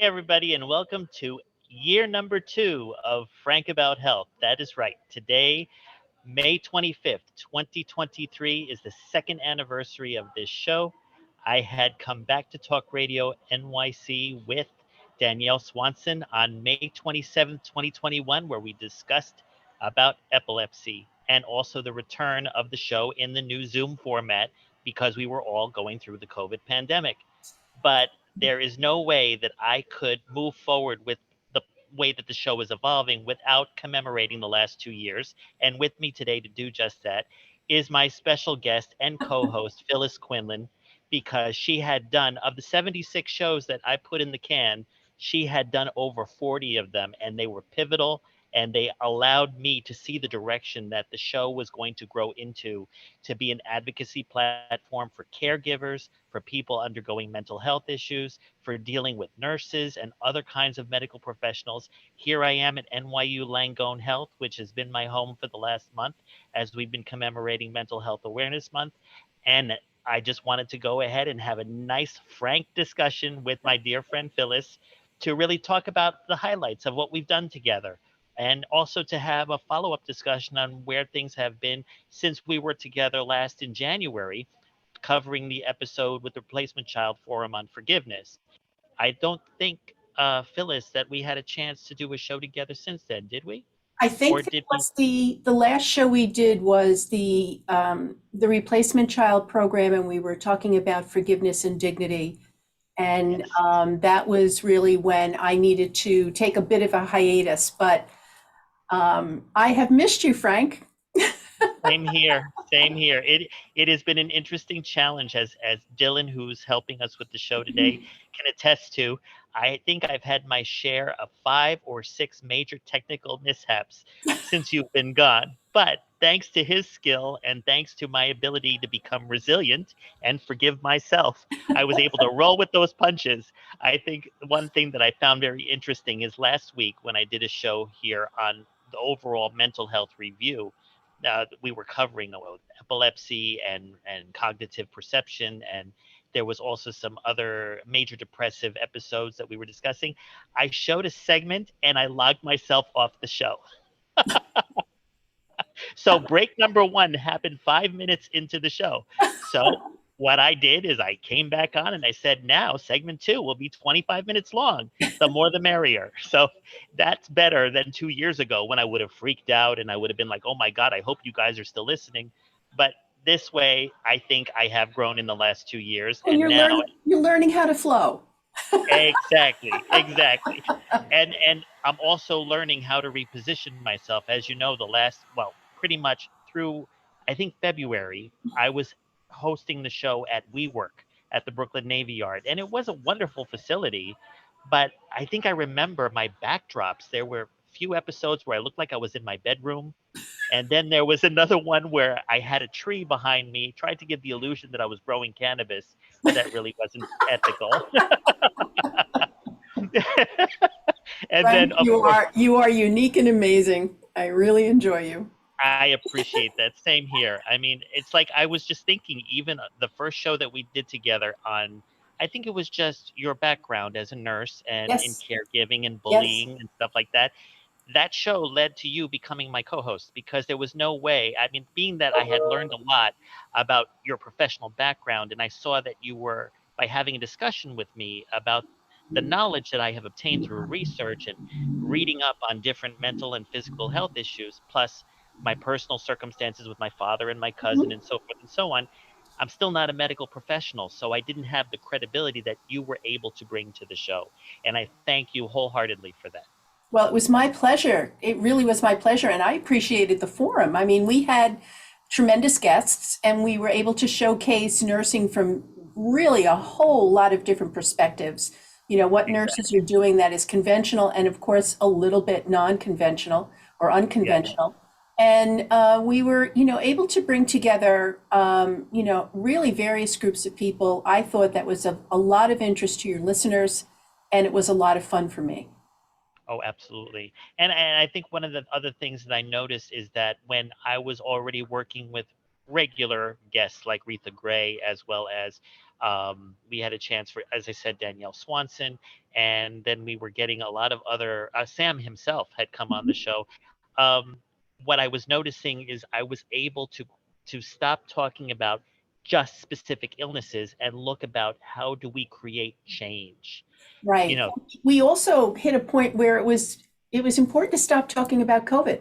everybody, and welcome to year number 2 of Frank About Health. That is right. Today, May 25th, 2023, is the second anniversary of this show. I had come back to Talk Radio NYC with Danielle Swanson on May 27th, 2021, where we discussed about epilepsy and also the return of the show in the new Zoom format because we were all going through the COVID pandemic. But there is no way that I could move forward with the way that the show is evolving without commemorating the last 2 years. And with me today to do just that is my special guest and co-host, Phyllis Quinlan, because she had done, of the 76 shows that I put in the can, she had done over 40 of them, and they were pivotal, and they allowed me to see the direction that the show was going to grow into, to be an advocacy platform for caregivers, for people undergoing mental health issues, for dealing with nurses and other kinds of medical professionals. Here I am at NYU Langone Health, which has been my home for the last month as we've been commemorating Mental Health Awareness Month. And I just wanted to go ahead and have a nice, frank discussion with my dear friend Phyllis to really talk about the highlights of what we've done together, and also to have a follow-up discussion on where things have been since we were together last in January, covering the episode with the Replacement Child Forum on Forgiveness. I don't think, Phyllis, that we had a chance to do a show together since then, did we? I Or think that did we? was the last show we did was the replacement child program, and we were talking about forgiveness and dignity. And Yes. that was really when I needed to take a bit of a hiatus. But I have missed you, Frank. Same here. Same here. It has been an interesting challenge, as Dylan, who's helping us with the show today, can attest to. I think I've had my share of 5 or 6 major technical mishaps since you've been gone. But thanks to his skill and thanks to my ability to become resilient and forgive myself, I was able to roll with those punches. I think one thing that I found very interesting is last week when I did a show here on the overall mental health review, we were covering epilepsy and cognitive perception, and there was also some other major depressive episodes that we were discussing. I showed a segment and I logged myself off the show. So break number 1 happened 5 minutes into the show. So what I did is I came back on and I said, now segment 2 will be 25 minutes long. The more the merrier. So that's better than 2 years ago when I would have freaked out and I would have been like, oh my God, I hope you guys are still listening. But this way, I think I have grown in the last 2 years. And And now, you're learning how to flow. exactly. And I'm also learning how to reposition myself. As you know, the last, well, pretty much through, I think, February, I was hosting the show at WeWork at the Brooklyn Navy Yard, and it was a wonderful facility. But I think I remember my backdrops. There were a few episodes where I looked like I was in my bedroom. And then there was another one where I had a tree behind me, tried to give the illusion that I was growing cannabis, but that really wasn't ethical. And then, Frank, of course, you are unique and amazing. I really enjoy you. I appreciate that. Same here. I mean, it's like I was just thinking, even the first show that we did together on, I think it was just your background as a nurse and in Yes, caregiving and yes. bullying and stuff like that. That show led to you becoming my co-host because there was no way. I mean, being that I had learned a lot about your professional background, and I saw that you were, by having a discussion with me about the knowledge that I have obtained through research and reading up on different mental and physical health issues, plus my personal circumstances with my father and my cousin and so forth and so on. I'm still not a medical professional, so I didn't have the credibility that you were able to bring to the show. And I thank you wholeheartedly for that. Well, it was my pleasure. It really was my pleasure. And I appreciated the forum. I mean, we had tremendous guests and we were able to showcase nursing from really a whole lot of different perspectives. You know, what nurses Exactly. are doing that is conventional and, of course, a little bit non-conventional or Yeah. unconventional. And we were, able to bring together, really various groups of people. I thought that was of a lot of interest to your listeners, and it was a lot of fun for me. Oh, absolutely. And I think one of the other things that I noticed is that when I was already working with regular guests like Retha Gray, as well as we had a chance for, as I said, Danielle Swanson, and then we were getting a lot of other. Sam himself had come on the show. Um, what I was noticing is I was able to stop talking about just specific illnesses and look about how do we create change. You Right. know, We also hit a point where it was important to stop talking about COVID.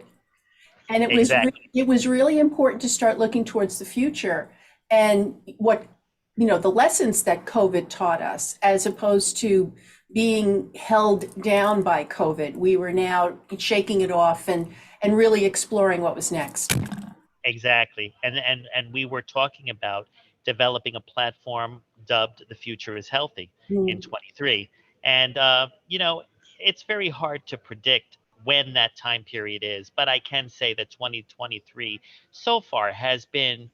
And exactly. it was really important to start looking towards the future and what, the lessons that COVID taught us, as opposed to being held down by COVID. We were now shaking it off and really exploring what was next. Exactly. And we were talking about developing a platform dubbed The Future is Healthy in Mm. 23. And it's very hard to predict when that time period is, but I can say that 2023 so far has been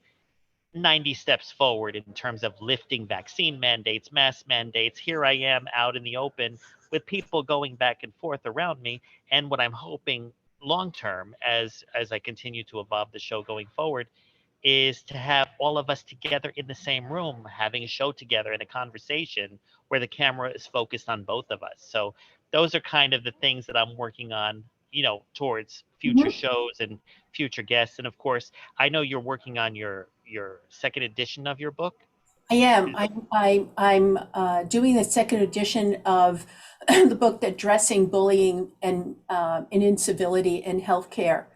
90 steps forward in terms of lifting vaccine mandates, mask mandates. Here I am out in the open with people going back and forth around me. And what I'm hoping long term, as I continue to evolve the show going forward, is to have all of us together in the same room, having a show together and a conversation where the camera is focused on both of us. So those are kind of the things that I'm working on, towards future Mhm. shows and future guests. And of course, I know you're working on your second edition of your book. I am. Is it I'm doing the second edition of the book that addressing bullying and incivility in healthcare.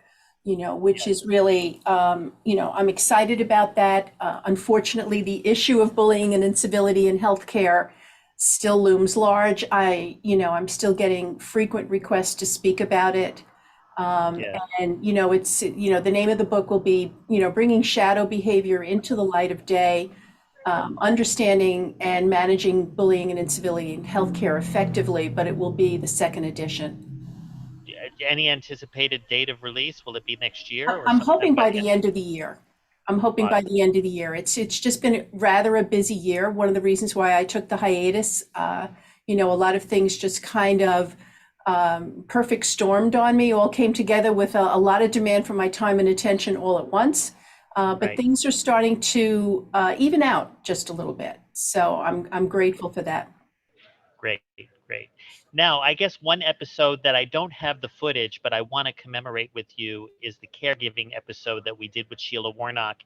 Which is really, I'm excited about that. Unfortunately, the issue of bullying and incivility in healthcare still looms large. I'm still getting frequent requests to speak about it. Um, Yeah. and, the name of the book will be, bringing shadow behavior into the light of day, understanding and managing bullying and incivility in healthcare effectively, but it will be the second edition. Any anticipated date of release? Will it be next year or I'm sometime hoping by by the end? the end of the year. I'm hoping by Awesome. the end of the year. It's just been rather a busy year. One of the reasons why I took the hiatus, a lot of things just kind of perfect stormed on me, all came together with a lot of demand for my time and attention all at once. But Right. things are starting to even out just a little bit. So I'm grateful for that. Great, great. Now, I guess one episode that I don't have the footage, but I want to commemorate with you is the caregiving episode that we did with Sheila Warnock,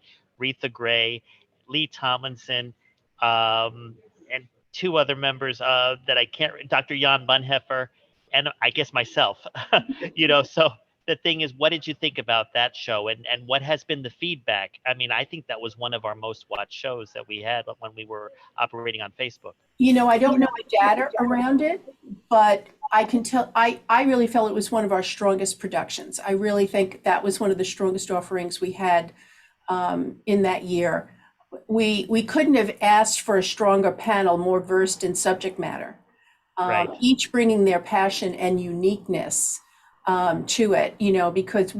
Retha Gray, Lee Tomlinson, and two other members that I can't, Dr. Jan Bunheffer, and I guess myself. So the thing is, what did you think about that show, and what has been the feedback? I mean, I think that was one of our most watched shows that we had when we were operating on Facebook. I don't know the data around it, but I can tell, I really felt it was one of our strongest productions. I really think that was one of the strongest offerings we had in that year. We couldn't have asked for a stronger panel, more versed in subject matter, Right, each bringing their passion and uniqueness to it, because,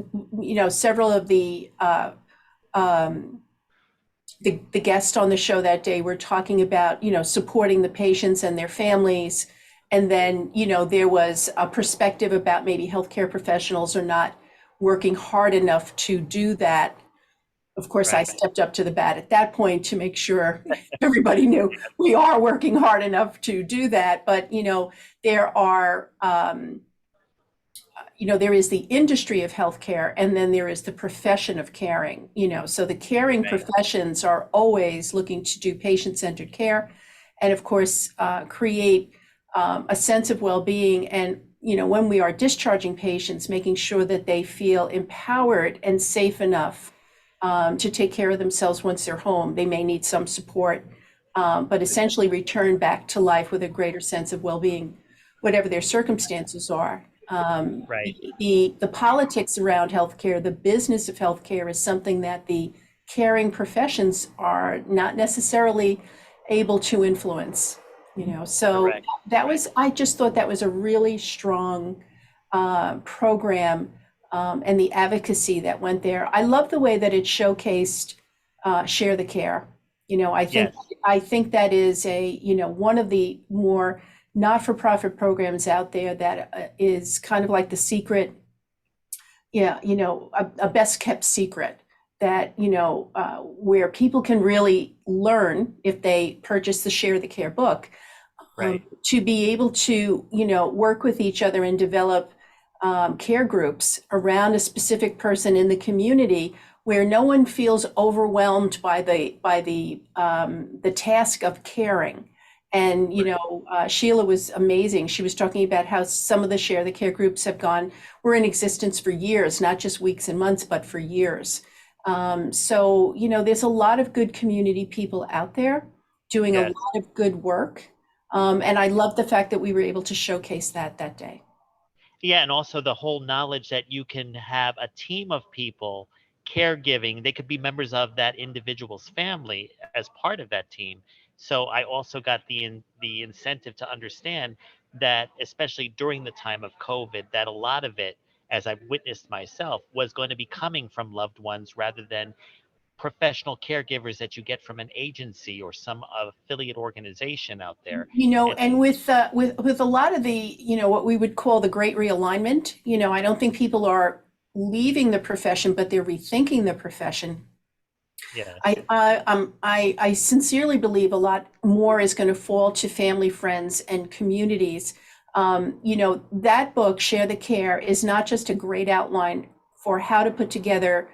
several of um, the guests on the show that day were talking about, supporting the patients and their families. And then, there was a perspective about maybe healthcare professionals are not working hard enough to do that. Of course, I right. stepped up to the bat at that point to make sure everybody knew we are working hard enough to do that. But, there are, there is the industry of healthcare and then there is the profession of caring, so the caring Right, professions are always looking to do patient-centered care and of course create a sense of well-being and, when we are discharging patients, making sure that they feel empowered and safe enough to take care of themselves once they're home. They may need some support, but essentially return back to life with a greater sense of well-being, whatever their circumstances are. right, The politics around healthcare, the business of healthcare is something that the caring professions are not necessarily able to influence, so correct. I just thought that was a really strong program, and the advocacy that went there. I love the way that it showcased Share the Care. I think Yes, that is one of the more not-for-profit programs out there that is kind of like the secret, yeah, a best kept secret. that, where people can really learn if they purchase the Share the Care book, Right. to be able to, work with each other and develop care groups around a specific person in the community where no one feels overwhelmed by the task of caring. And Sheila was amazing. She was talking about how some of the Share the Care groups were in existence for years, not just weeks and months, but for years. So there's a lot of good community people out there doing a Yes. lot of good work. And I love the fact that we were able to showcase that day. Yeah, and also the whole knowledge that you can have a team of people caregiving. They could be members of that individual's family as part of that team. So I also got the incentive to understand that, especially during the time of COVID, that a lot of it, as I've witnessed myself, was going to be coming from loved ones rather than professional caregivers that you get from an agency or some affiliate organization out there. And And with a lot of the, what we would call the great realignment, I don't think people are leaving the profession, but they're rethinking the profession. yes, I sincerely believe a lot more is going to fall to family, friends, and communities. That book, Share the Care, is not just a great outline for how to put together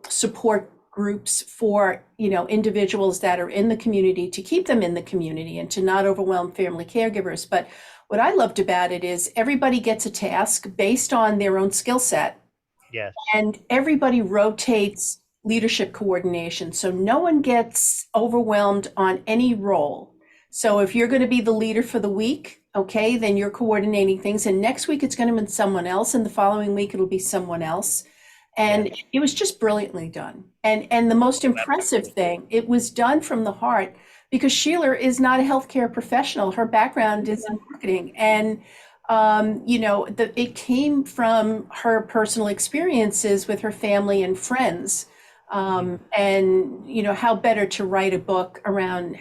support groups for individuals that are in the community, to keep them in the community and to not overwhelm family caregivers. But what I loved about it is everybody gets a task based on their own skill set, yes, and everybody rotates leadership coordination. So no one gets overwhelmed on any role. So if you're going to be the leader for the week, okay, then you're coordinating things. And next week it's going to be someone else. And the following week it'll be someone else. And yes. it was just brilliantly done. And the most impressive thing, it was done from the heart, because Sheila is not a healthcare professional. Her background is in marketing. And it came from her personal experiences with her family and friends. And how better to write a book around,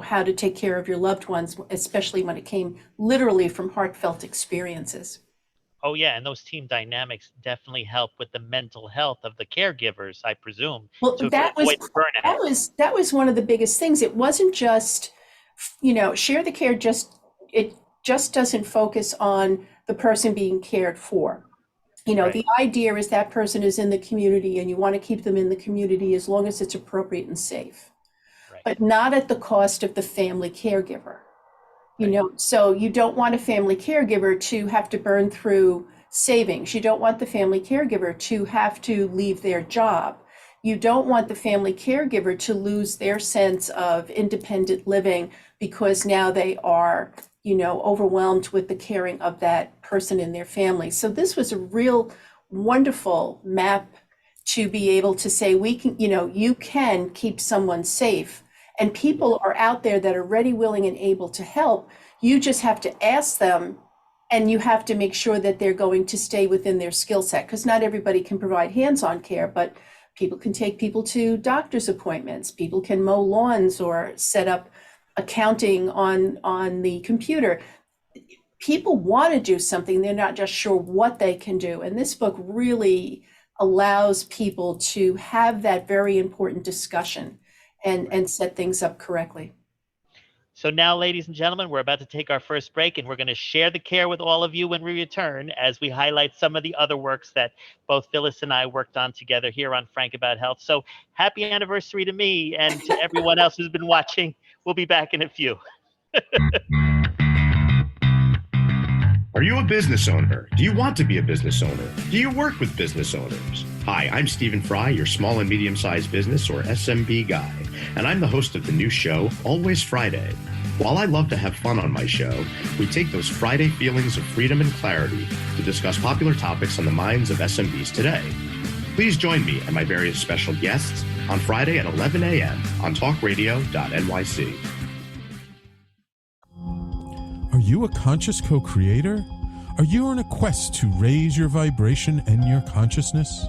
how to take care of your loved ones, especially when it came literally from heartfelt experiences. Oh yeah, and those team dynamics definitely help with the mental health of the caregivers, I presume, Well, to avoid burnout. that was one of the biggest things. It wasn't just, Share the Care it just doesn't focus on the person being cared for. Right, The idea is that person is in the community and you want to keep them in the community as long as it's appropriate and safe, right, but not at the cost of the family caregiver. right, So you don't want a family caregiver to have to burn through savings. You don't want the family caregiver to have to leave their job. You don't want the family caregiver to lose their sense of independent living because now they are, overwhelmed with the caring of that person in their family. So this was a real wonderful map to be able to say, we can, you can keep someone safe. And people are out there that are ready, willing, and able to help. You just have to ask them, and you have to make sure that they're going to stay within their skill set, because not everybody can provide hands-on care, but people can take people to doctor's appointments. People can mow lawns or set up accounting on the computer. People want to do something. They're not just sure what they can do. And this book really allows people to have that very important discussion and set things up correctly. So now, ladies and gentlemen, we're about to take our first break, and we're going to share the care with all of you when we return as we highlight some of the other works that both Phyllis and I worked on together here on Frank About Health. So happy anniversary to me and to everyone else who's been watching. We'll be back in a few. Are you a business owner? Do you want to be a business owner? Do you work with business owners? Hi, I'm Stephen Fry, your small and medium-sized business, or SMB guy, and I'm the host of the new show, Always Friday. While I love to have fun on my show, we take those Friday feelings of freedom and clarity to discuss popular topics on the minds of SMBs today. Please join me and my various special guests on Friday at 11 a.m. on talkradio.nyc. Are you a conscious co-creator? Are you on a quest to raise your vibration and your consciousness?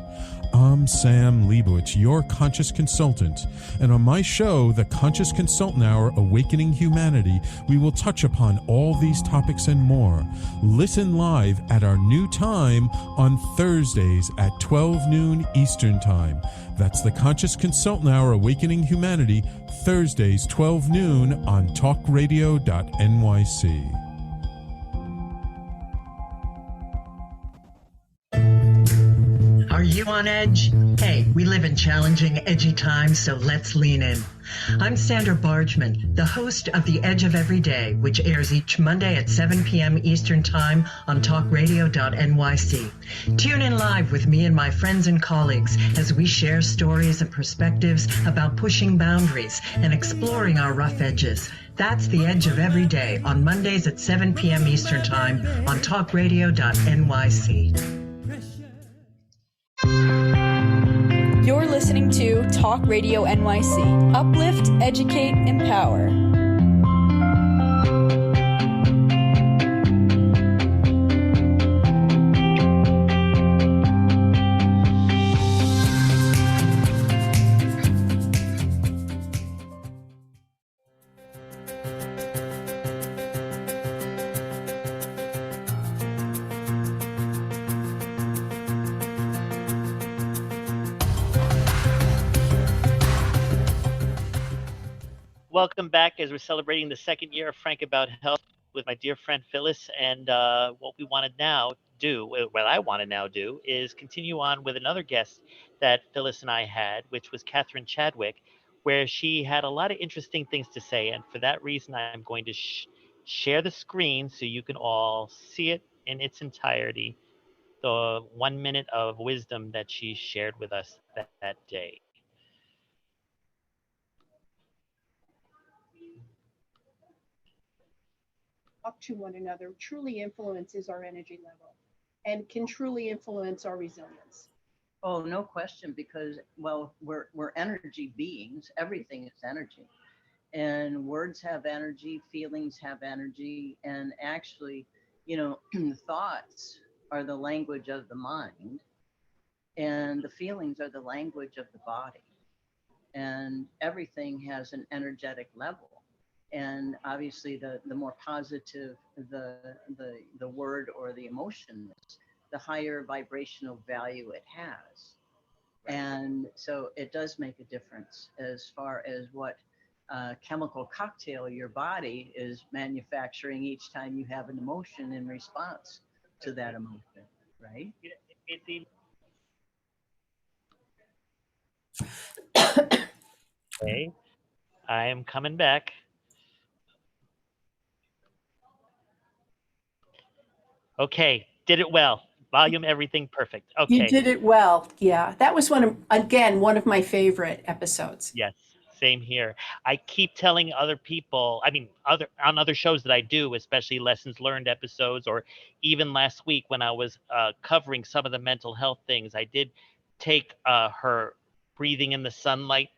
I'm Sam Leibowitz, your conscious consultant, and on my show, The Conscious Consultant Hour Awakening Humanity, we will touch upon all these topics and more. Listen live at our new time on Thursdays at 12 noon Eastern Time. That's The Conscious Consultant Hour Awakening Humanity, Thursdays 12 noon on talkradio.nyc. Are you on edge? Hey, we live in challenging, edgy times, so let's lean in. I'm Sandra Bargman, the host of The Edge of Every Day, which airs each Monday at 7 p.m. Eastern Time on talkradio.nyc. Tune in live with me and my friends and colleagues as we share stories and perspectives about pushing boundaries and exploring our rough edges. That's The Edge of Every Day on Mondays at 7 p.m. Eastern Time on talkradio.nyc. You're listening to Talk Radio NYC. Uplift, educate, empower. Welcome back as we're celebrating the second year of Frank About Health with my dear friend Phyllis. And what I want to now do is continue on with another guest that Phyllis and I had, which was Catherine Chadwick, where she had a lot of interesting things to say. And for that reason, I'm going to share the screen so you can all see it in its entirety, the 1 minute of wisdom that she shared with us that day. Up to one another truly influences our energy level and can truly influence our resilience. Oh, no question, because, well, we're energy beings. Everything is energy. And words have energy, feelings have energy, and actually, thoughts are the language of the mind, and the feelings are the language of the body. And everything has an energetic level. And obviously, the more positive the word or the emotion is, the higher vibrational value it has. And so it does make a difference as far as what chemical cocktail your body is manufacturing each time you have an emotion in response to that emotion, right? Okay, I am coming back. Okay, did it well. Volume, everything perfect. Okay. You did it well. Yeah, that was one of my favorite episodes. Yes, same here. I keep telling other people, on other shows that I do, especially lessons learned episodes, or even last week when I was covering some of the mental health things, I did take her breathing in the sunlight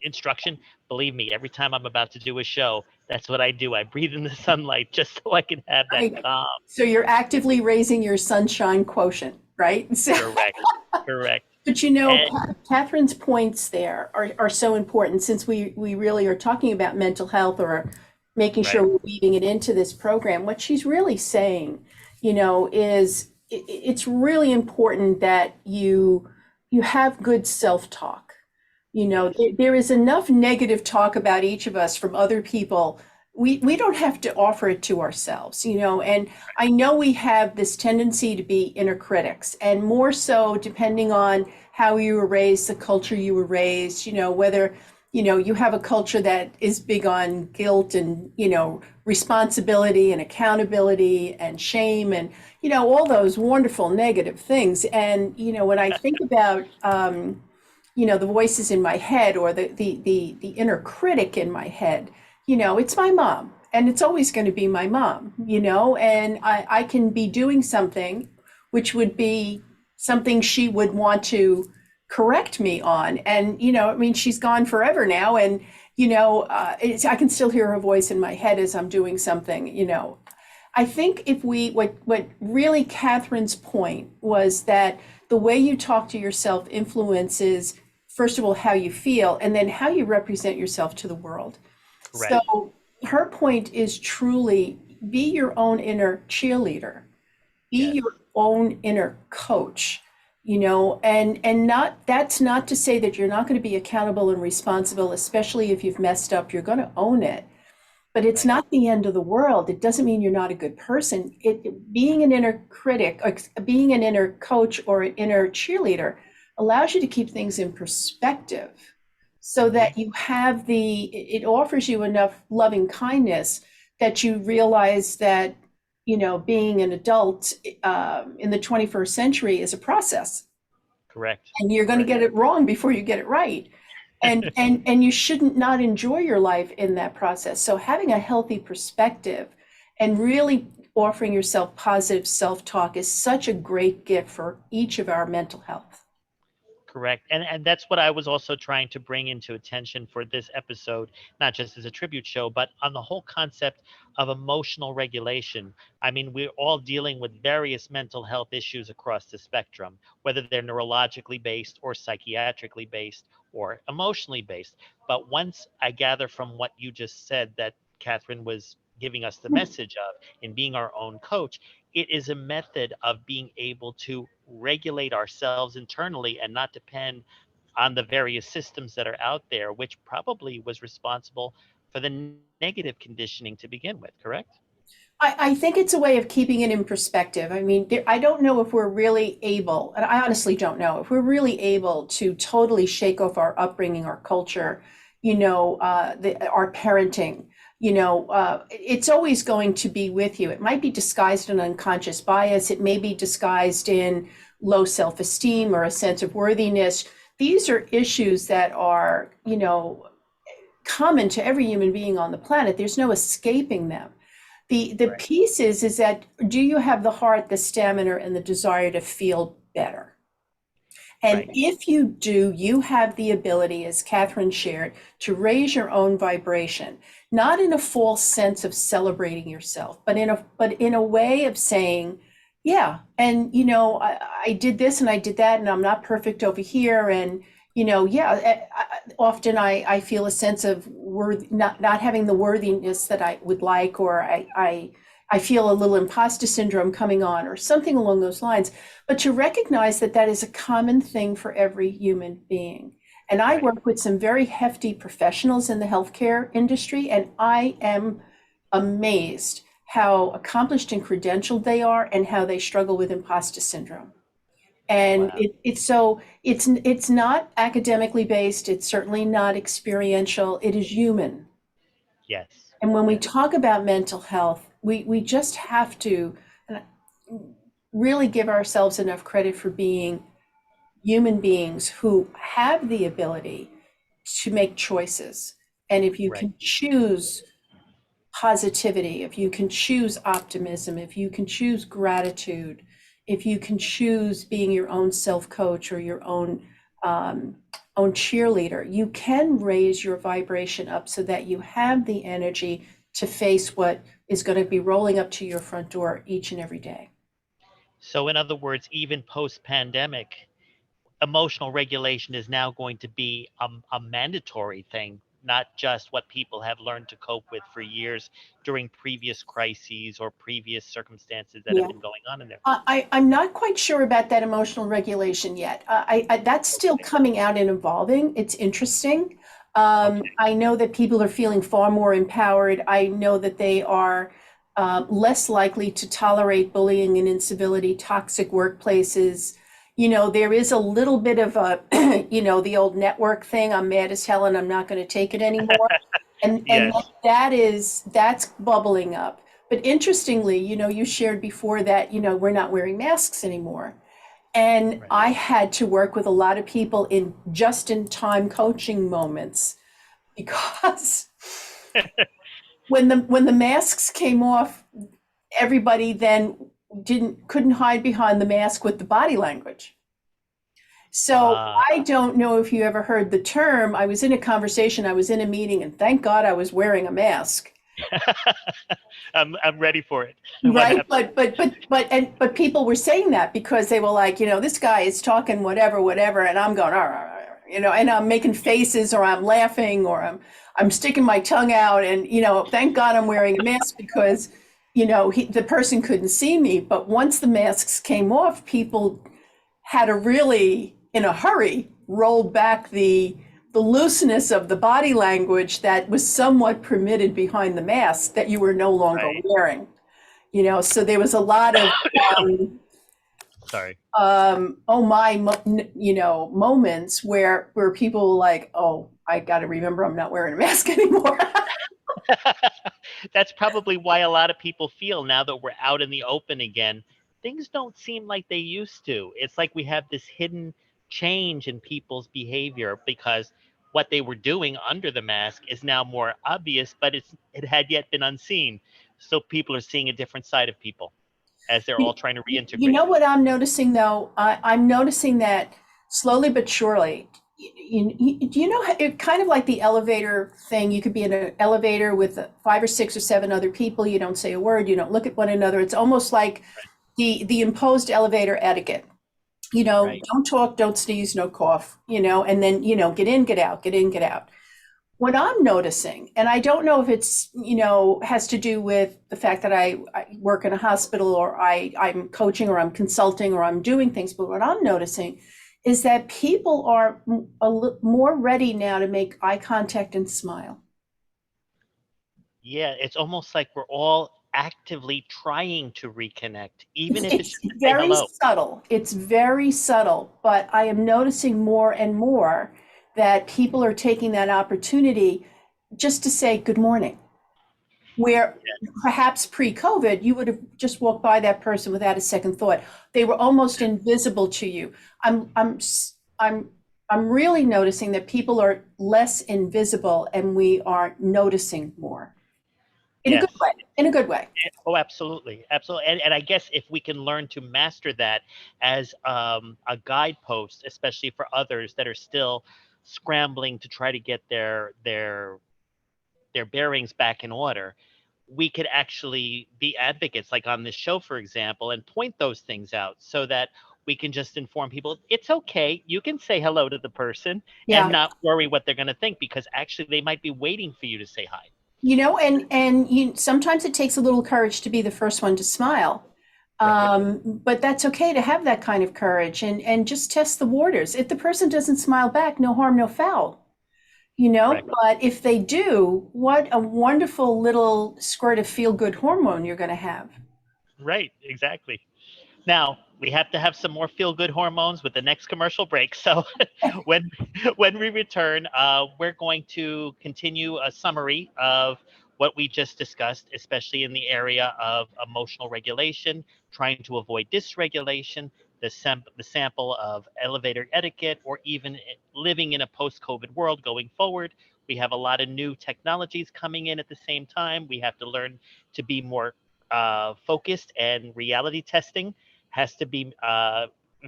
instruction. Believe me, every time I'm about to do a show, that's what I do. I breathe in the sunlight just so I can have that calm. So you're actively raising your sunshine quotient, right? Correct. But Catherine's points there are so important, since we really are talking about mental health, or making sure we're weaving it into this program. What she's really saying, is it's really important that you have good self-talk. There is enough negative talk about each of us from other people. We don't have to offer it to ourselves, and I know we have this tendency to be inner critics, and more so depending on how you were raised, the culture you were raised, whether, you have a culture that is big on guilt and, responsibility and accountability and shame and, all those wonderful negative things. And, when I think about, the voices in my head, or the inner critic in my head, it's my mom, and it's always going to be my mom, and I can be doing something which would be something she would want to correct me on. And, she's gone forever now. And, I can still hear her voice in my head as I'm doing something, I think if we, what really Catherine's point was that the way you talk to yourself influences, first of all, how you feel, and then how you represent yourself to the world. Correct. So her point is truly be your own inner cheerleader, be Yes. your own inner coach, and not, that's not to say that you're not going to be accountable and responsible, especially if you've messed up, you're going to own it. But it's Right. not the end of the world. It doesn't mean you're not a good person. Being an inner critic, or being an inner coach or an inner cheerleader allows you to keep things in perspective so that you have it offers you enough loving kindness that you realize that, being an adult in the 21st century is a process, Correct. and you're going to get it wrong before you get it right. And you shouldn't not enjoy your life in that process. So having a healthy perspective and really offering yourself positive self-talk is such a great gift for each of our mental health. Correct. And that's what I was also trying to bring into attention for this episode, not just as a tribute show, but on the whole concept of emotional regulation. I mean, we're all dealing with various mental health issues across the spectrum, whether they're neurologically based or psychiatrically based or emotionally based. But once I gather from what you just said that Catherine was giving us the message of in being our own coach, it is a method of being able to regulate ourselves internally and not depend on the various systems that are out there, which probably was responsible for the negative conditioning to begin with, correct? I think it's a way of keeping it in perspective. I mean, I don't know if we're really able, and I honestly don't know if we're really able to totally shake off our upbringing, our culture, our parenting. It's always going to be with you. It might be disguised in unconscious bias. It may be disguised in low self-esteem or a sense of worthiness. These are issues that are, common to every human being on the planet. There's no escaping them. The piece is that, do you have the heart, the stamina, and the desire to feel better? And if you do, you have the ability, as Catherine shared, to raise your own vibration, not in a false sense of celebrating yourself, but in a way of saying, yeah, and I did this and I did that, and I'm not perfect over here, and often I feel a sense of not having the worthiness that I would like, or I feel a little imposter syndrome coming on, or something along those lines. But to recognize that that is a common thing for every human being. And I work with some very hefty professionals in the healthcare industry, and I am amazed how accomplished and credentialed they are and how they struggle with imposter syndrome. And it's not academically based. It's certainly not experiential. It is human. Yes. And when we talk about mental health, we just have to really give ourselves enough credit for being human beings who have the ability to make choices. And if you can choose positivity, if you can choose optimism, if you can choose gratitude, if you can choose being your own self-coach or your own cheerleader, you can raise your vibration up so that you have the energy to face what is going to be rolling up to your front door each and every day. So in other words, even post-pandemic, emotional regulation is now going to be a mandatory thing, not just what people have learned to cope with for years during previous crises or previous circumstances that have been going on in there. I'm not quite sure about that emotional regulation yet. That's still coming out and evolving. It's interesting. I know that people are feeling far more empowered. I know that they are less likely to tolerate bullying and incivility, toxic workplaces. There is a little bit of a, the old network thing. I'm mad as hell and I'm not going to take it anymore. And that's bubbling up. But interestingly, you shared before that, we're not wearing masks anymore. And I had to work with a lot of people in just-in-time coaching moments, because when the masks came off, everybody then couldn't hide behind the mask with the body language. So I don't know if you ever heard the term. I was in a conversation, I was in a meeting, and thank God I was wearing a mask. I'm ready for it. What Right, happened? but people were saying that because they were like, this guy is talking whatever, and I'm going, "Arr, arr, arr," and I'm making faces, or I'm laughing, or I'm sticking my tongue out, and thank God I'm wearing a mask because the person couldn't see me. But once the masks came off, people had to really, in a hurry, roll back the looseness of the body language that was somewhat permitted behind the mask that you were no longer Right. wearing. So there was a lot of Sorry. moments where people were like, oh, I got to remember I'm not wearing a mask anymore. That's probably why a lot of people feel now that we're out in the open again, things don't seem like they used to. It's like we have this hidden change in people's behavior because what they were doing under the mask is now more obvious, but it had yet been unseen. So people are seeing a different side of people as they're all trying to reintegrate. You know what I'm noticing though? I'm noticing that slowly but surely, it kind of like the elevator thing. You could be in an elevator with 5 or 6 or 7 other people. You don't say a word. You don't look at one another. It's almost like the imposed elevator etiquette. Right. Don't talk, don't sneeze, no cough, and then, get in, get out, get in, get out. What I'm noticing, and I don't know if it's, has to do with the fact that I work in a hospital, or I'm coaching, or I'm consulting, or I'm doing things, but what I'm noticing is that people are more ready now to make eye contact and smile. Yeah, it's almost like we're all actively trying to reconnect, even if it's It's just to say very hello. subtle. It's very subtle, but I am noticing more and more that people are taking that opportunity just to say good morning. Where perhaps pre-COVID, you would have just walked by that person without a second thought. They were almost invisible to you. I'm really noticing that people are less invisible and we are noticing more. In a good Yes. way. In a good way. Oh, absolutely. Absolutely. And I guess if we can learn to master that as a guidepost, especially for others that are still scrambling to try to get their bearings back in order, we could actually be advocates, like on this show, for example, and point those things out so that we can just inform people it's okay. You can say hello to the person Yeah. and not worry what they're going to think, because actually they might be waiting for you to say hi. And sometimes it takes a little courage to be the first one to smile. Right. But that's okay to have that kind of courage and just test the waters. If the person doesn't smile back, no harm, no foul. Right. But if they do, what a wonderful little squirt of feel-good hormone you're going to have. Right, exactly. Now, we have to have some more feel-good hormones with the next commercial break. So when we return, we're going to continue a summary of what we just discussed, especially in the area of emotional regulation, trying to avoid dysregulation, the sample of elevator etiquette, or even living in a post-COVID world going forward. We have a lot of new technologies coming in at the same time. We have to learn to be more focused, and reality testing has to be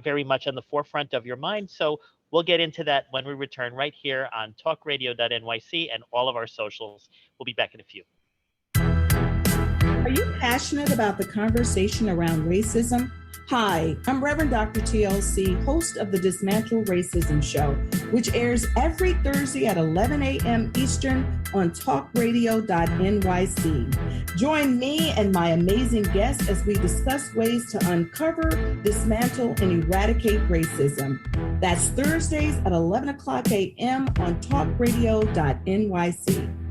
very much on the forefront of your mind. So we'll get into that when we return right here on talkradio.nyc and all of our socials. We'll be back in a few. Are you passionate about the conversation around racism? Hi, I'm Reverend Dr. TLC, host of the Dismantle Racism Show, which airs every Thursday at 11 a.m. Eastern on talkradio.nyc. Join me and my amazing guests as we discuss ways to uncover, dismantle, and eradicate racism. That's Thursdays at 11 o'clock a.m. on talkradio.nyc.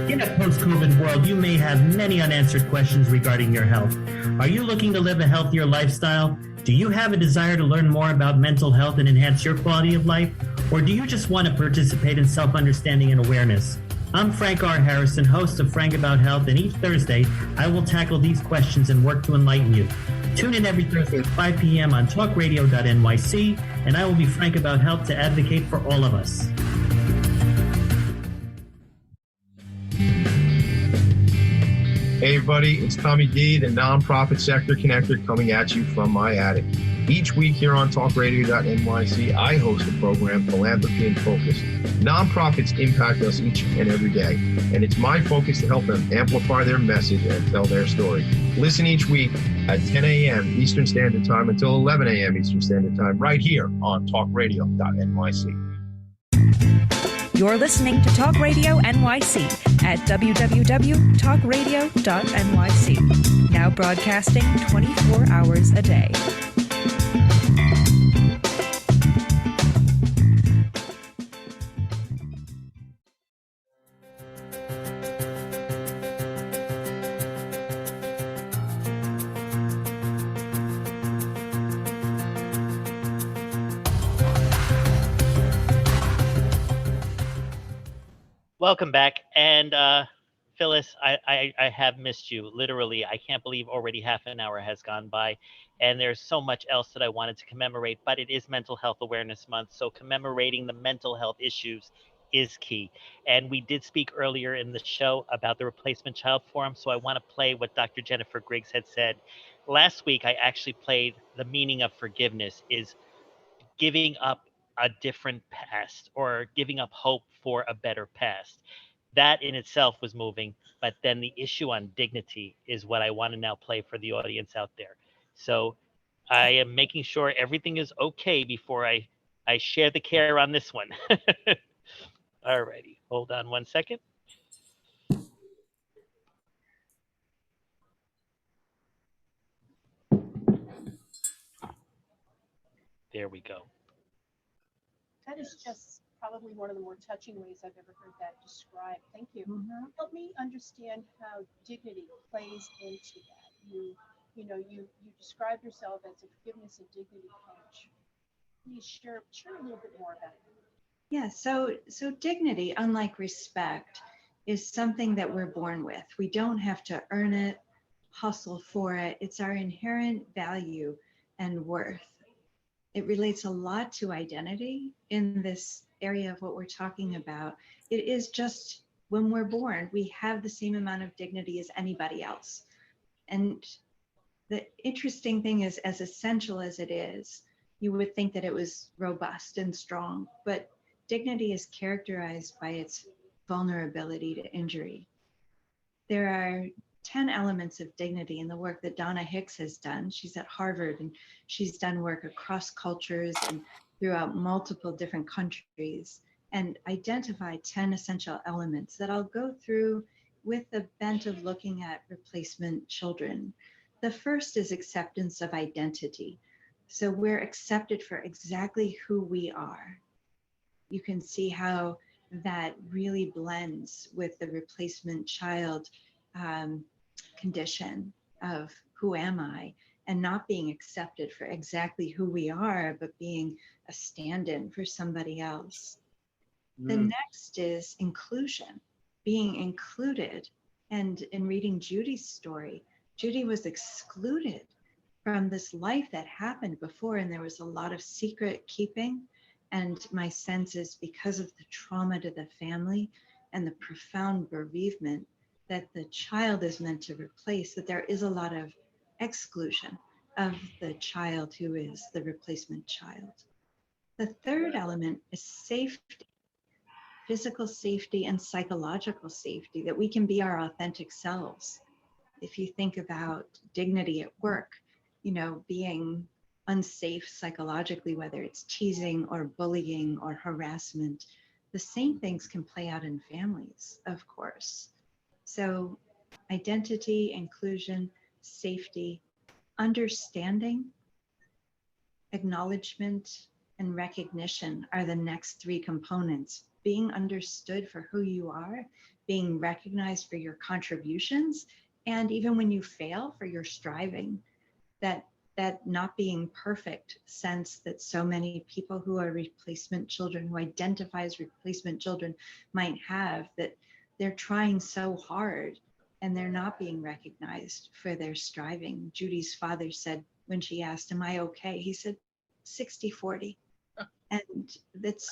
In a post-COVID world, you may have many unanswered questions regarding your health. Are you looking to live a healthier lifestyle? Do you have a desire to learn more about mental health and enhance your quality of life? Or do you just want to participate in self-understanding and awareness? I'm Frank R. Harrison, host of Frank About Health, and each Thursday, I will tackle these questions and work to enlighten you. Tune in every Thursday at 5 p.m. on talkradio.nyc, and I will be Frank About Health to advocate for all of us. Hey everybody, it's Tommy D, the nonprofit sector connector, coming at you from my attic. Each week here on talkradio.nyc, I host a program, Philanthropy in Focus. Nonprofits impact us each and every day, and it's my focus to help them amplify their message and tell their story. Listen each week at 10 a.m. Eastern Standard Time until 11 a.m. Eastern Standard Time right here on talkradio.nyc. You're listening to Talk Radio NYC at www.talkradio.nyc. Now broadcasting 24 hours a day. Welcome back. And Phyllis, I have missed you. Literally, I can't believe already half an hour has gone by. And there's so much else that I wanted to commemorate, but it is Mental Health Awareness Month. So commemorating the mental health issues is key. And we did speak earlier in the show about the Replacement Child Forum. So I want to play what Dr. Jennifer Griggs had said. Last week, I actually played the meaning of forgiveness is giving up a different past or giving up hope for a better past. That in itself was moving, but then the issue on dignity is what I want to now play for the audience out there. So I am making sure everything is okay before I share the care on this one. All righty, hold on one second. There we go. That is just probably one of the more touching ways I've ever heard that described. Thank you. Help me understand how dignity plays into that. You describe yourself as a forgiveness and dignity coach. Please share a little bit more about it. Yeah, so dignity, unlike respect, is something that we're born with. We don't have to earn it, hustle for it. It's our inherent value and worth. It relates a lot to identity in this area of what we're talking about. It is just when we're born, we have the same amount of dignity as anybody else. And the interesting thing is, as essential as it is, you would think that it was robust and strong, but dignity is characterized by its vulnerability to injury. There are 10 elements of dignity in the work that Donna Hicks has done. She's at Harvard and she's done work across cultures and throughout multiple different countries and identified 10 essential elements that I'll go through with the bent of looking at replacement children. The first is acceptance of identity. So we're accepted for exactly who we are. You can see how that really blends with the replacement child condition of who am I, and not being accepted for exactly who we are, but being a stand-in for somebody else. The next is inclusion, being included. And in reading Judy's story, Judy was excluded from this life that happened before, and there was a lot of secret keeping. And my sense is because of the trauma to the family and the profound bereavement that the child is meant to replace, that there is a lot of exclusion of the child who is the replacement child. The third element is safety, physical safety and psychological safety, that we can be our authentic selves. If you think about dignity at work, being unsafe psychologically, whether it's teasing or bullying or harassment, the same things can play out in families, of course. So identity, inclusion, safety, understanding, acknowledgement, and recognition are the next three components. Being understood for who you are, being recognized for your contributions, and even when you fail, for your striving. That not being perfect sense that so many people who are replacement children, who identify as replacement children, might have, that they're trying so hard and they're not being recognized for their striving. Judy's father said, when she asked, am I okay? He said, 60-40. And that's,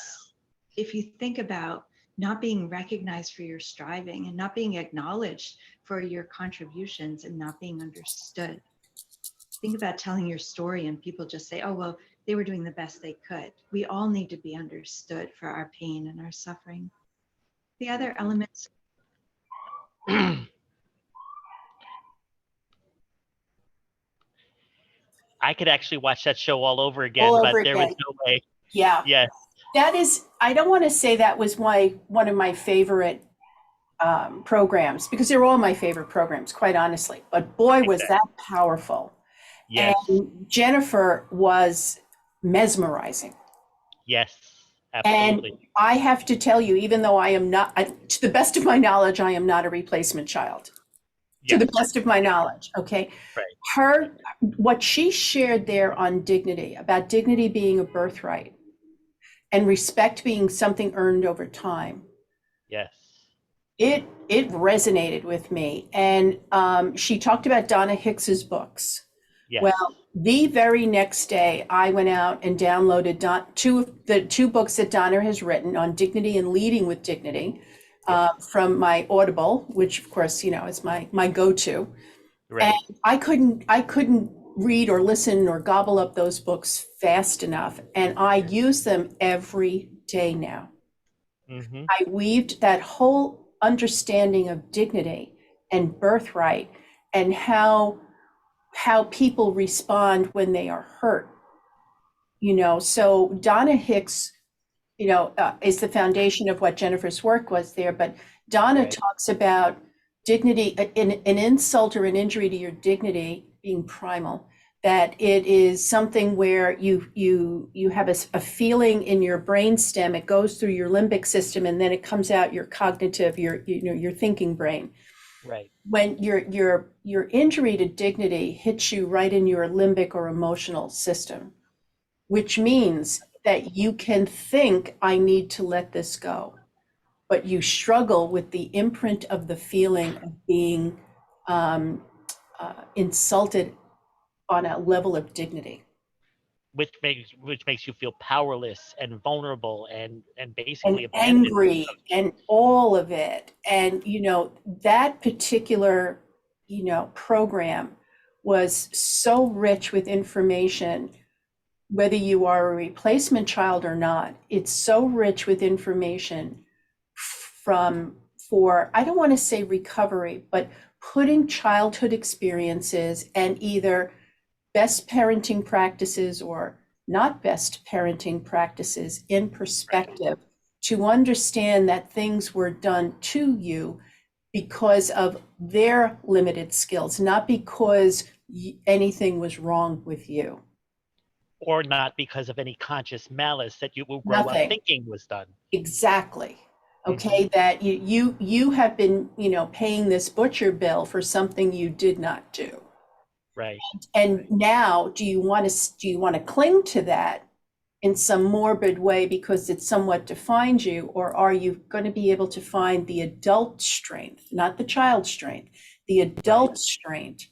if you think about not being recognized for your striving and not being acknowledged for your contributions and not being understood. think about telling your story and people just say, oh, well, they were doing the best they could. We all need to be understood for our pain and our suffering. The other elements. I could actually watch that show all over again, All but over there was again. no way. Yeah. Yes. That is, I don't want to say that was one of my favorite programs, because they're all my favorite programs, quite honestly. But boy, was that powerful. Yes. And Jennifer was mesmerizing. Yes, absolutely. And I have to tell you, even though I am not, to the best of my knowledge, I am not a replacement child. To the best of my knowledge, okay? Right. What she shared there on dignity, about dignity being a birthright and respect being something earned over time. Yes. It resonated with me. And she talked about Donna Hicks's books. Yes. Well, the very next day, I went out and downloaded the two books that Donna has written on dignity and leading with dignity from my Audible, which of course, is my go-to. Right. And I couldn't read or listen or gobble up those books fast enough. And I use them every day now. Mm-hmm. I weaved that whole understanding of dignity and birthright and how people respond when they are hurt. So Donna Hicks, is the foundation of what Jennifer's work was there. But Donna talks about dignity, an insult or an injury to your dignity being primal, that it is something where you have a feeling in your brainstem. It goes through your limbic system, and then it comes out your cognitive, your thinking brain. Right. When your injury to dignity hits you right in your limbic or emotional system, which means that you can think, I need to let this go, but you struggle with the imprint of the feeling of being insulted on a level of dignity. Which makes you feel powerless and vulnerable and basically and abandoned. Angry and all of it. And that particular program was so rich with information, whether you are a replacement child or not. It's so rich with information for I don't want to say recovery, but putting childhood experiences and either best parenting practices or not best parenting practices in perspective, to understand that things were done to you because of their limited skills, not because anything was wrong with you. Or not because of any conscious malice that you will grow up thinking was done. Exactly. Okay, that you have been, paying this butcher bill for something you did not do. Right. And now, do you want to cling to that in some morbid way because it somewhat defines you, or are you going to be able to find the adult strength, not the child strength, the adult strength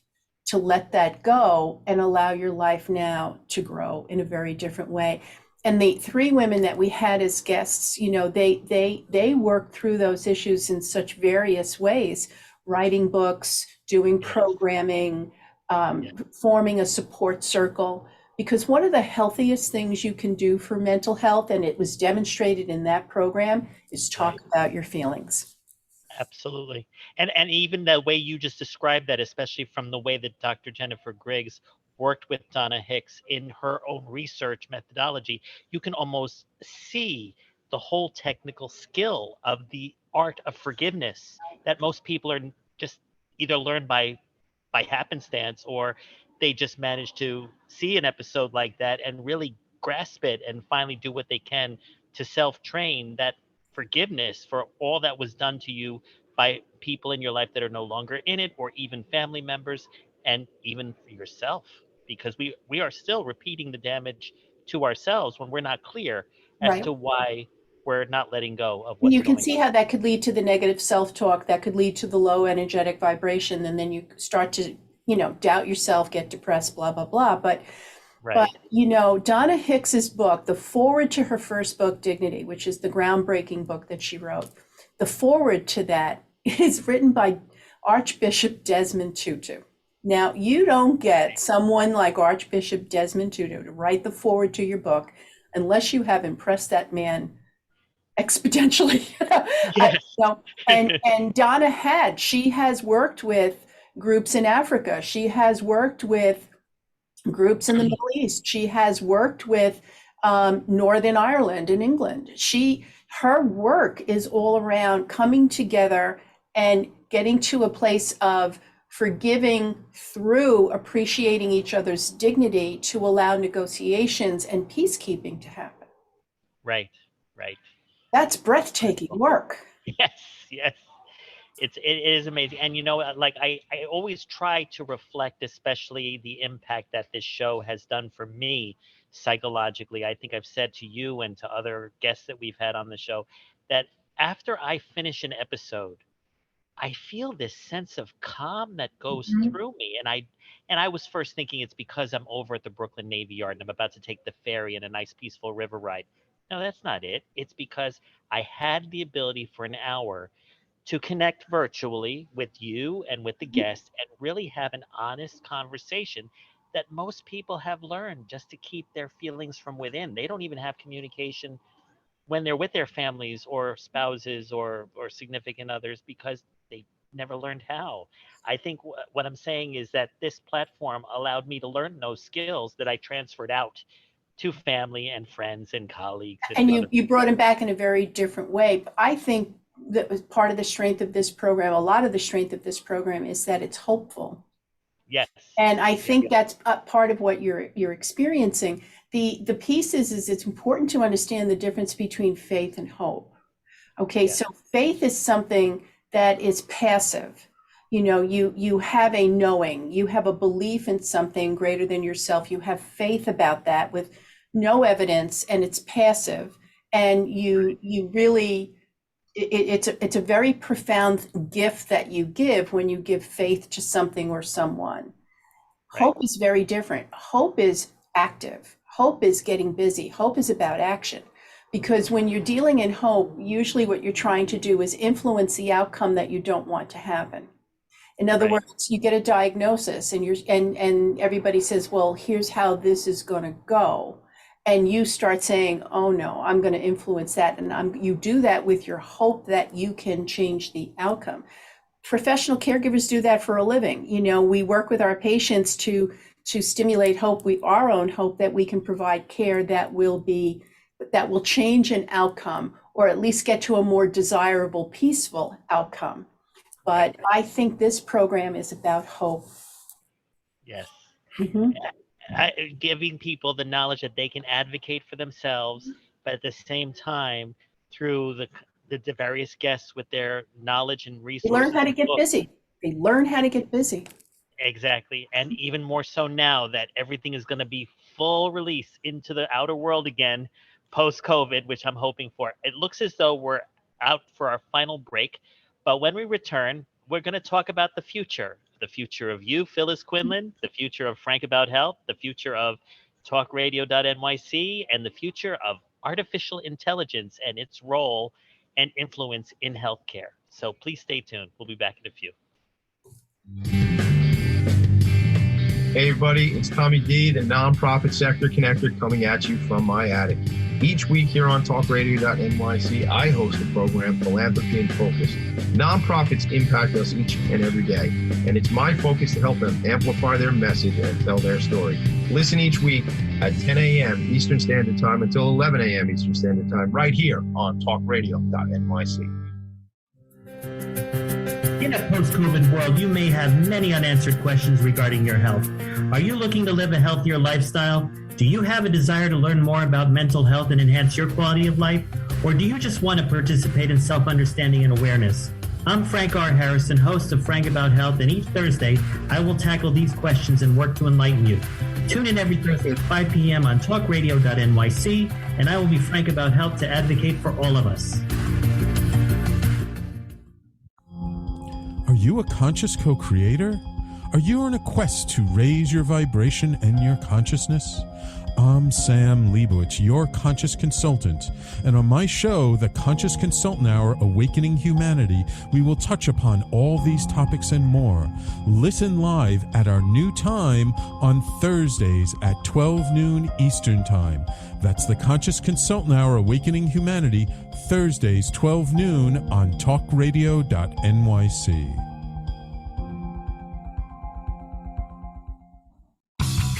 to let that go and allow your life now to grow in a very different way? And the three women that we had as guests, they worked through those issues in such various ways, writing books, doing programming, forming a support circle. Because one of the healthiest things you can do for mental health, and it was demonstrated in that program, is talk about your feelings. Absolutely. And even the way you just described that, especially from the way that Dr. Jennifer Griggs worked with Donna Hicks in her own research methodology, you can almost see the whole technical skill of the art of forgiveness that most people are just either learn by happenstance, or they just manage to see an episode like that and really grasp it and finally do what they can to self-train that forgiveness for all that was done to you by people in your life that are no longer in it, or even family members, and even for yourself, because we are still repeating the damage to ourselves when we're not clear as to why we're not letting go of what's you can going see on. how that could lead to the negative self-talk, that could lead to the low energetic vibration, and then you start to doubt yourself, get depressed, blah blah blah. But Donna Hicks's book, the foreword to her first book, Dignity, which is the groundbreaking book that she wrote, the foreword to that is written by Archbishop Desmond Tutu. Now, you don't get someone like Archbishop Desmond Tutu to write the foreword to your book unless you have impressed that man exponentially. Yes. And Donna she has worked with groups in Africa. She has worked with groups in the Middle East. She has worked with Northern Ireland and England. Her work is all around coming together and getting to a place of forgiving through appreciating each other's dignity to allow negotiations and peacekeeping to happen. Right. That's breathtaking work. Yes. It is amazing. And like I always try to reflect, especially the impact that this show has done for me psychologically. I think I've said to you and to other guests that we've had on the show that after I finish an episode, I feel this sense of calm that goes through me. And I was first thinking it's because I'm over at the Brooklyn Navy Yard and I'm about to take the ferry and a nice peaceful river ride. No, that's not it. It's because I had the ability for an hour to connect virtually with you and with the guests and really have an honest conversation that most people have learned just to keep their feelings from within. They don't even have communication when they're with their families or spouses or significant others because they never learned how. I think what I'm saying is that this platform allowed me to learn those skills that I transferred out to family and friends and colleagues. And you brought him back in a very different way. But I think that was part of the strength of this program. A lot of the strength of this program is that it's hopeful. Yes. And I think that's part of what you're experiencing. The piece is it's important to understand the difference between faith and hope. Okay, so faith is something that is passive. You have a knowing, you have a belief in something greater than yourself. You have faith about that with no evidence, and it's passive. And you really, it's a very profound gift that you give when you give faith to something or someone. Right. Hope is very different. Hope is active. Hope is getting busy. Hope is about action. Because when you're dealing in hope, usually what you're trying to do is influence the outcome that you don't want to happen. In other words, you get a diagnosis and everybody says, well, here's how this is going to go. And you start saying, oh no, I'm going to influence that. And you do that with your hope that you can change the outcome. Professional caregivers do that for a living. We work with our patients to stimulate hope, our own hope that we can provide care that will change an outcome, or at least get to a more desirable, peaceful outcome. But I think this program is about hope. Yes. Giving people the knowledge that they can advocate for themselves, but at the same time, through the various guests with their knowledge and resources. They learn how to get busy. They learn how to get busy. Exactly. And even more so now that everything is going to be full release into the outer world again, post-COVID, which I'm hoping for. It looks as though we're out for our final break. But when we return, we're going to talk about the future of you, Phyllis Quinlan, the future of Frank About Health, the future of talkradio.nyc, and the future of artificial intelligence and its role and influence in healthcare. So please stay tuned. We'll be back in a few. Hey everybody, it's Tommy D, the nonprofit sector connector, coming at you from my attic. Each week here on talkradio.nyc, I host a program, Philanthropy in Focus. Nonprofits impact us each and every day, and it's my focus to help them amplify their message and tell their story. Listen each week at 10 a.m. Eastern Standard Time until 11 a.m. Eastern Standard Time, right here on talkradio.nyc. In a post-COVID world, you may have many unanswered questions regarding your health. Are you looking to live a healthier lifestyle? Do you have a desire to learn more about mental health and enhance your quality of life? Or do you just want to participate in self-understanding and awareness? I'm Frank R. Harrison, host of Frank About Health, and each Thursday, I will tackle these questions and work to enlighten you. Tune in every Thursday at 5 p.m. on talkradio.nyc, and I will be Frank About Health to advocate for all of us. Are you a conscious co-creator? Are you on a quest to raise your vibration and your consciousness? I'm Sam Leibowitz, your conscious consultant, and on my show, The Conscious Consultant Hour Awakening Humanity, we will touch upon all these topics and more. Listen live at our new time on Thursdays at 12 noon Eastern Time. That's The Conscious Consultant Hour Awakening Humanity, Thursdays 12 noon on talkradio.nyc.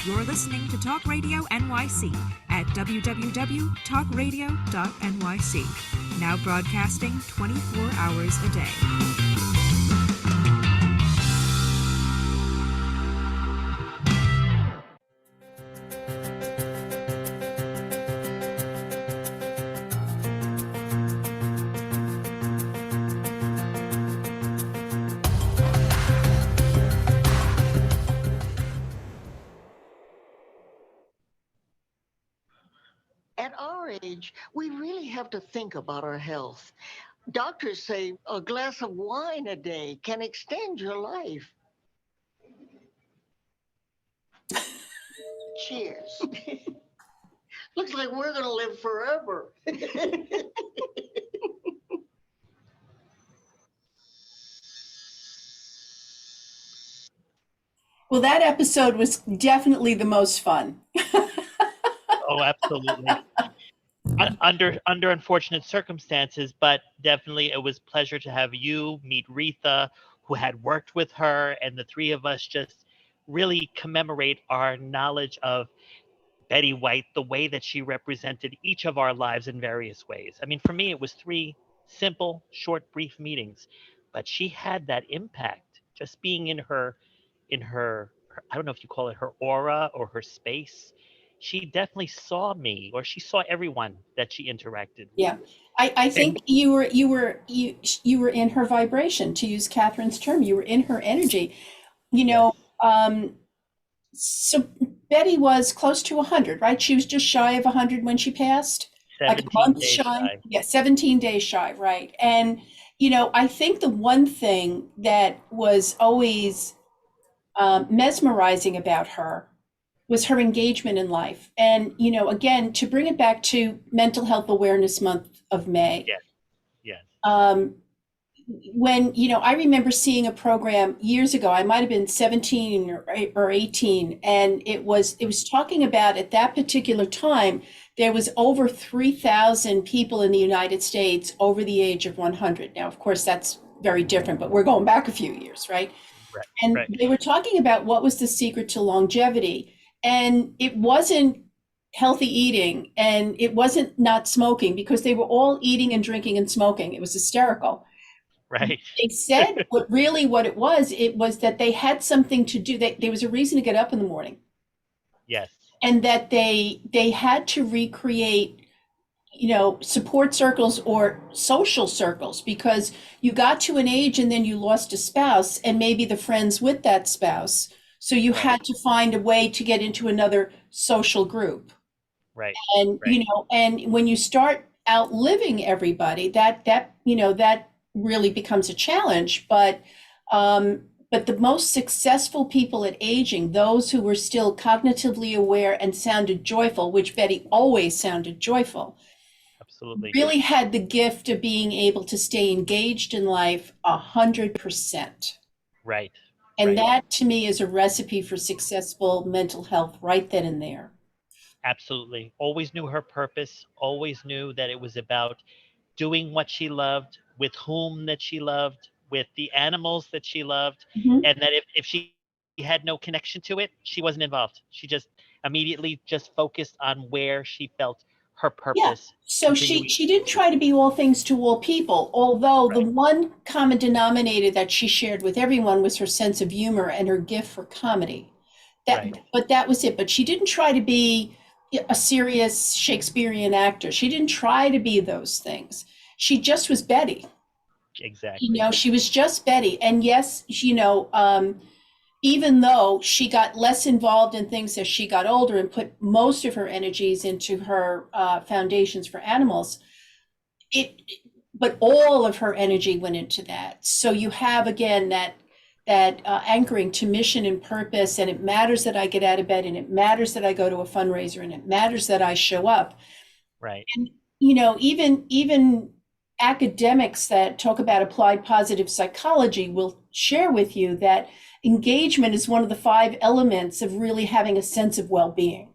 You're listening to Talk Radio NYC at www.talkradio.nyc. Now broadcasting 24 hours a day. At our age, we really have to think about our health. Doctors say a glass of wine a day can extend your life. Cheers. Looks like we're going to live forever. Well, that episode was definitely the most fun. Oh, absolutely. Under unfortunate circumstances, but definitely it was a pleasure to have you meet Retha, who had worked with her, and the three of us just really commemorate our knowledge of Betty White, the way that she represented each of our lives in various ways. I mean, for me, it was 3 simple, short, brief meetings, but she had that impact just being in her, I don't know if you call it her aura or her space. She definitely saw me, or she saw everyone that she interacted with. Yeah, I think you were in her vibration, to use Catherine's term. You were in her energy. You know, so Betty was close to 100, right? She was just shy of 100 when she passed. Like a 17 month days shy. Yeah, 17 days shy, right? And you know, I think the one thing that was always mesmerizing about her was her engagement in life. And, you know, again, to bring it back to Mental Health Awareness Month of May. Yes. When, you know, I remember seeing a program years ago, I might have been 17 or 18, and it was talking about, at that particular time, there was over 3,000 people in the United States over the age of 100. Now, of course, that's very different, but we're going back a few years, right? And they were talking about what was the secret to longevity. And it wasn't healthy eating, and it wasn't not smoking, because they were all eating and drinking and smoking. It was hysterical. Right. They said what it was that they had something to do. There was a reason to get up in the morning. Yes. And that they had to recreate, you know, support circles or social circles, because you got to an age and then you lost a spouse and maybe the friends with that spouse. So you had to find a way to get into another social group. Right. And, you know, and when you start outliving everybody, that, you know, that really becomes a challenge. But the most successful people at aging, those who were still cognitively aware and sounded joyful, which Betty always sounded joyful, absolutely, really had the gift of being able to stay engaged in life 100%. Right. And that, to me, is a recipe for successful mental health right then and there. Absolutely. Always knew her purpose, always knew that it was about doing what she loved, with whom that she loved, with the animals that she loved, and that if she had no connection to it, she wasn't involved. She just immediately just focused on where she felt her purpose. Yeah. So she didn't try to be all things to all people, although the one common denominator that she shared with everyone was her sense of humor and her gift for comedy. But that was it. But she didn't try to be a serious Shakespearean actor. She didn't try to be those things. She just was Betty. Exactly. You know, she was just Betty. And yes, you know, even though she got less involved in things as she got older and put most of her energies into her foundations for animals, but all of her energy went into that. So you have, again, that anchoring to mission and purpose, and it matters that I get out of bed, and it matters that I go to a fundraiser, and it matters that I show up. Right. And even academics that talk about applied positive psychology will share with you that engagement is one of the 5 elements of really having a sense of well-being.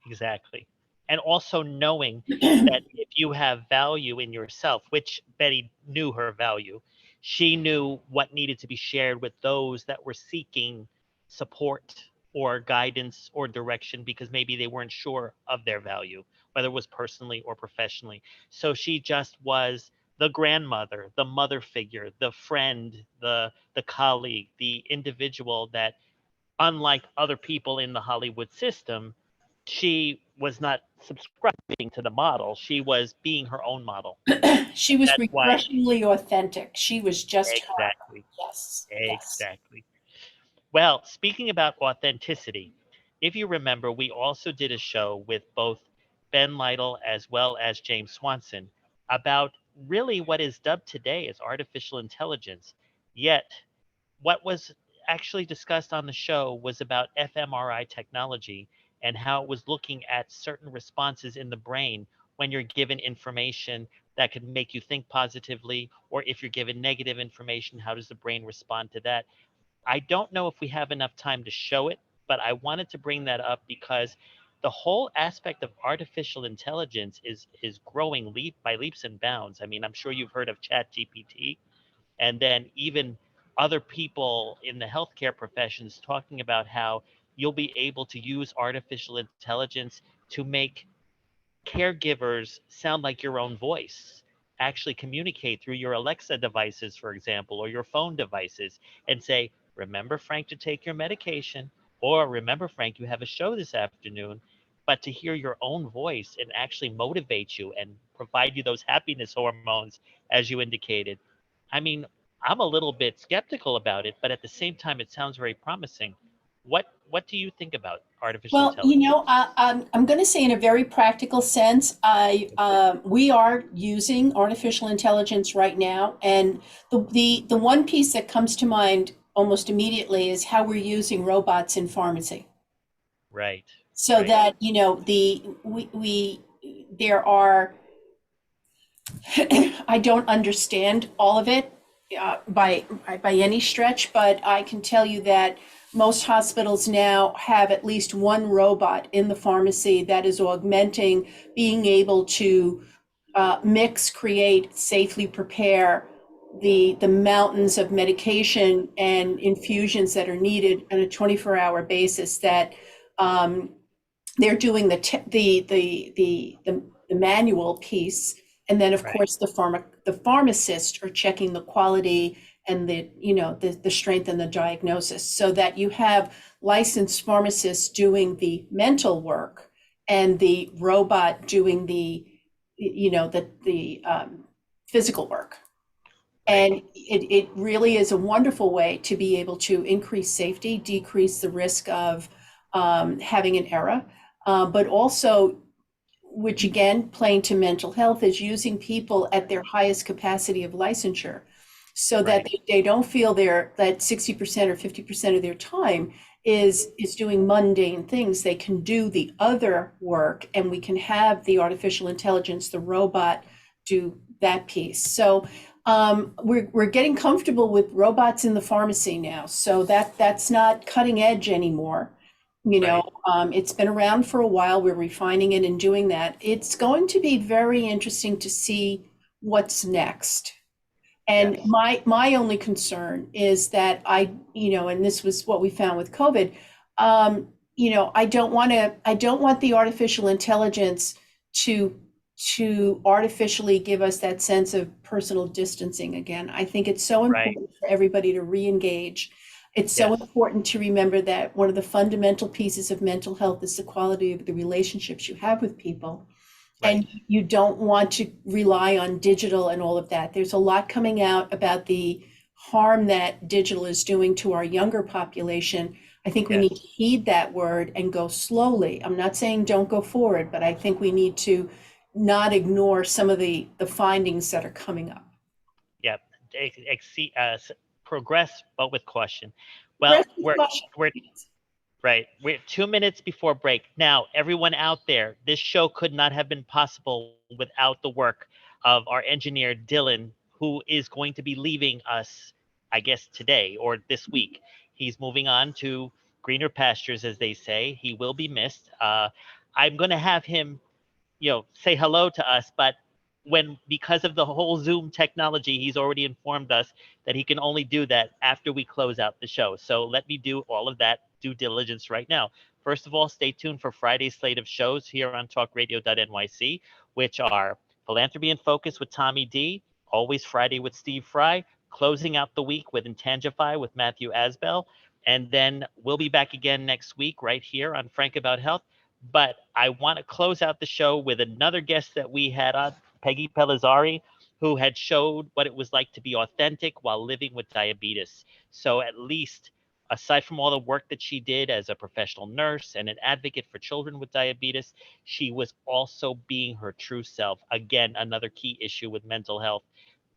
Exactly. And also knowing that if you have value in yourself, which Betty knew her value, she knew what needed to be shared with those that were seeking support or guidance or direction because maybe they weren't sure of their value, whether it was personally or professionally. So she just was the grandmother, the mother figure, the friend, the colleague, the individual that, unlike other people in the Hollywood system, she was not subscribing to the model. She was being her own model. She was That's why. refreshingly authentic. She was just her. Exactly. Yes. Exactly. Well, speaking about authenticity, if you remember, we also did a show with both Ben Lytle as well as James Swanson about really what is dubbed today as artificial intelligence. Yet, what was actually discussed on the show was about fMRI technology and how it was looking at certain responses in the brain when you're given information that could make you think positively, or if you're given negative information, how does the brain respond to that? I don't know if we have enough time to show it, but I wanted to bring that up because the whole aspect of artificial intelligence is growing by leaps and bounds. I mean, I'm sure you've heard of ChatGPT, and then even other people in the healthcare professions talking about how you'll be able to use artificial intelligence to make caregivers sound like your own voice, actually communicate through your Alexa devices, for example, or your phone devices, and say, remember, Frank, to take your medication, or remember, Frank, you have a show this afternoon. But to hear your own voice and actually motivate you and provide you those happiness hormones, as you indicated. I mean, I'm a little bit skeptical about it, but at the same time, it sounds very promising. What do you think about artificial Well, intelligence? I'm going to say in a very practical sense, we are using artificial intelligence right now, and the one piece that comes to mind almost immediately is how we're using robots in pharmacy. Right. So right. that there are. I don't understand all of it by any stretch, but I can tell you that most hospitals now have at least one robot in the pharmacy that is augmenting being able to mix, create, safely prepare the mountains of medication and infusions that are needed on a 24-hour basis. That they're doing the manual piece, and then of course the pharmacists are checking the quality and the strength and the diagnosis, so that you have licensed pharmacists doing the mental work and the robot doing the physical work. And it really is a wonderful way to be able to increase safety, decrease the risk of having an error, but also, which again, playing to mental health, is using people at their highest capacity of licensure, so that they don't feel that 60% or 50% of their time is doing mundane things. They can do the other work, and we can have the artificial intelligence, the robot, do that piece. So we're getting comfortable with robots in the pharmacy now, so that's not cutting edge anymore. It's been around for a while. We're refining it and doing that. It's going to be very interesting to see what's next. And my only concern is that and this was what we found with COVID, I don't want the artificial intelligence to artificially give us that sense of personal distancing again. I think it's so important for everybody to re-engage. It's so important to remember that one of the fundamental pieces of mental health is the quality of the relationships you have with people. And you don't want to rely on digital and all of that. There's a lot coming out about the harm that digital is doing to our younger population. I think we need to heed that word and go slowly. I'm not saying don't go forward, but I think we need to not ignore some of the findings that are coming up. Yep. progress, but with caution. Well, Progress with caution. We're 2 minutes before break. Now, everyone out there, this show could not have been possible without the work of our engineer, Dylan, who is going to be leaving us, I guess, today or this week. He's moving on to greener pastures, as they say. He will be missed. I'm going to have him, say hello to us, but because of the whole Zoom technology, he's already informed us that he can only do that after we close out the show. So let me do all of that due diligence right now. First of all, stay tuned for Friday's slate of shows here on talkradio.nyc, which are Philanthropy in Focus with Tommy D, Always Friday with Steve Fry, closing out the week with Intangify with Matthew Asbell, and then we'll be back again next week right here on Frank About Health. But I want to close out the show with another guest that we had on, Peggy Pellizzari, who had showed what it was like to be authentic while living with diabetes. So at least, aside from all the work that she did as a professional nurse and an advocate for children with diabetes, she was also being her true self. Again, another key issue with mental health,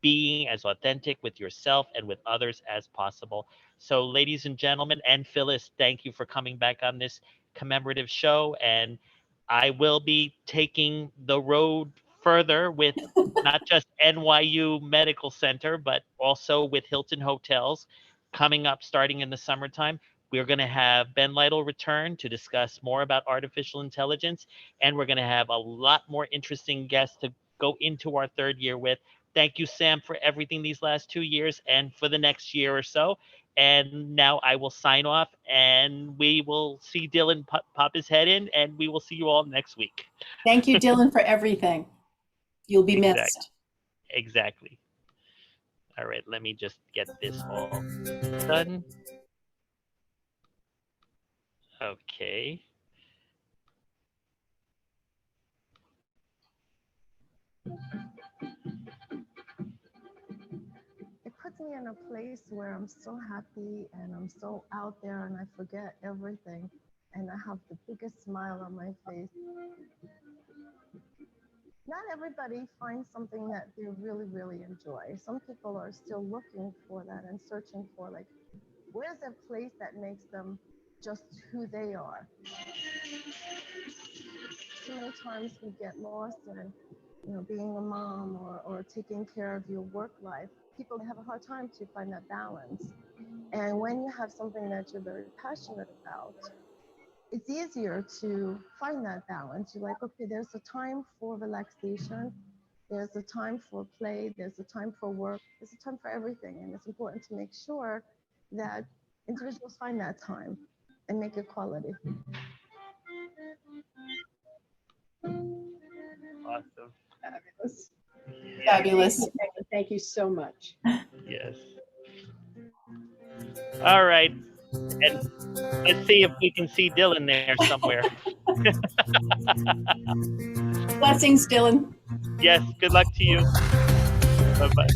being as authentic with yourself and with others as possible. So ladies and gentlemen, and Phyllis, thank you for coming back on this commemorative show. And I will be taking the road further with not just NYU Medical Center, but also with Hilton Hotels coming up starting in the summertime. We're going to have Ben Lytle return to discuss more about artificial intelligence, and we're going to have a lot more interesting guests to go into our third year with. Thank you, Sam, for everything these last 2 years and for the next year or so. And now I will sign off, and we will see Dylan pop his head in, and we will see you all next week. Thank you, Dylan, for everything. You'll be missed. Exactly. All right, let me just get this all done. Okay. It puts me in a place where I'm so happy and I'm so out there and I forget everything and I have the biggest smile on my face. Not everybody finds something that they really, really enjoy. Some people are still looking for that and searching for, like, where's that place that makes them just who they are? So many times we get lost in, being a mom or taking care of your work life. People have a hard time to find that balance. And when you have something that you're very passionate about, it's easier to find that balance. You're like, okay, there's a time for relaxation, there's a time for play, there's a time for work, there's a time for everything. And it's important to make sure that individuals find that time and make it quality. Awesome. Fabulous. Fabulous. Thank you so much. Yes. All right. And let's see if we can see Dylan there somewhere. Blessings, Dylan. Yes, good luck to you. Bye-bye.